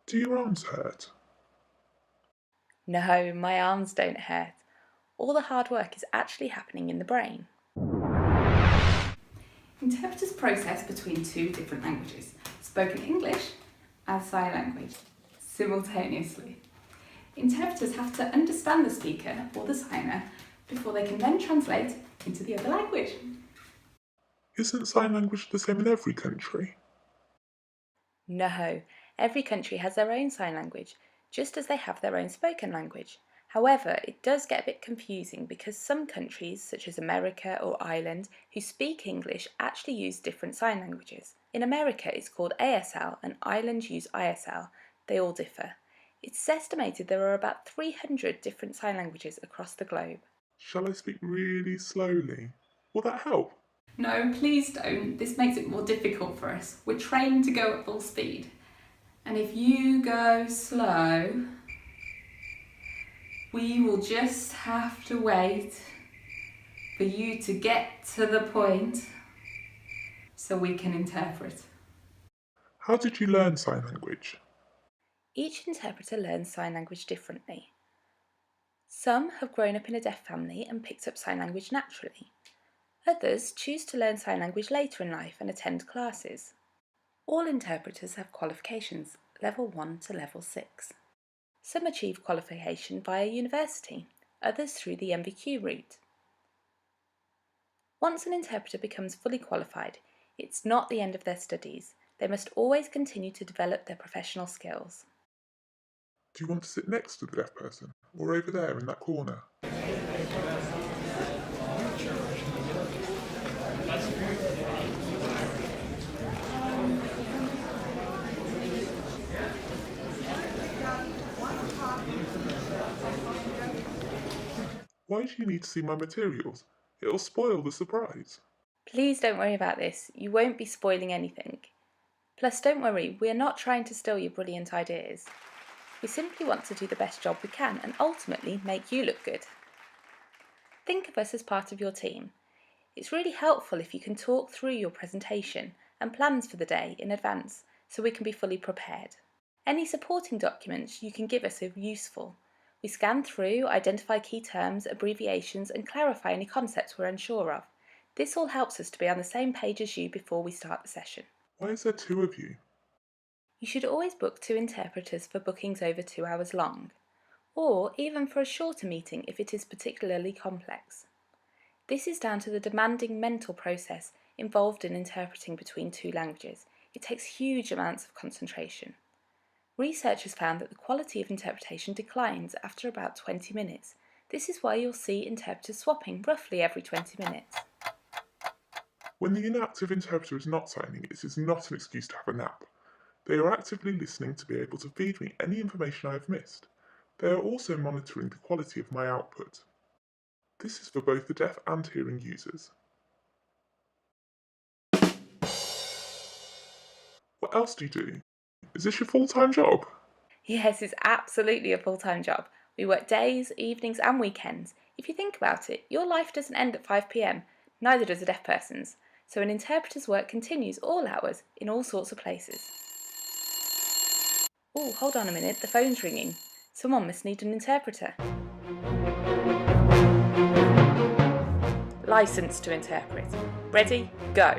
Do your arms hurt? No, my arms don't hurt. All the hard work is actually happening in the brain. Interpreters process between two different languages, spoken English and sign language, simultaneously. Interpreters have to understand the speaker or the signer before they can then translate into the other language. Isn't sign language the same in every country? No, every country has their own sign language, just as they have their own spoken language. However, it does get a bit confusing because some countries, such as America or Ireland, who speak English actually use different sign languages. In America it's called ASL and Ireland use ISL. They all differ. It's estimated there are about 300 different sign languages across the globe. Shall I speak really slowly? Will that help? No, please don't. This makes it more difficult for us. We're trained to go at full speed. And if you go slow, we will just have to wait for you to get to the point so we can interpret. How did you learn sign language? Each interpreter learns sign language differently. Some have grown up in a deaf family and picked up sign language naturally. Others choose to learn sign language later in life and attend classes. All interpreters have qualifications, level 1 to level 6. Some achieve qualification via university, others through the MVQ route. Once an interpreter becomes fully qualified, it's not the end of their studies. They must always continue to develop their professional skills. Do you want to sit next to the deaf person, or over there in that corner? Why do you need to see my materials? It'll spoil the surprise. Please don't worry about this, you won't be spoiling anything. Plus don't worry, we are not trying to steal your brilliant ideas. We simply want to do the best job we can and ultimately make you look good. Think of us as part of your team. It's really helpful if you can talk through your presentation and plans for the day in advance so we can be fully prepared. Any supporting documents you can give us are useful. We scan through, identify key terms, abbreviations and clarify any concepts we're unsure of. This all helps us to be on the same page as you before we start the session. Why is there 2 of you? You should always book 2 interpreters for bookings over 2 hours long, or even for a shorter meeting if it is particularly complex. This is down to the demanding mental process involved in interpreting between 2 languages. It takes huge amounts of concentration. Research has found that the quality of interpretation declines after about 20 minutes. This is why you'll see interpreters swapping roughly every 20 minutes. When the inactive interpreter is not signing, it is not an excuse to have a nap. They are actively listening to be able to feed me any information I have missed. They are also monitoring the quality of my output. This is for both the deaf and hearing users. What else do you do? Is this your full-time job? Yes, it's absolutely a full-time job. We work days, evenings and weekends. If you think about it, your life doesn't end at 5 p.m, neither does a deaf person's. So an interpreter's work continues all hours in all sorts of places. Oh, hold on a minute, the phone's ringing. Someone must need an interpreter. License to interpret. Ready? Go.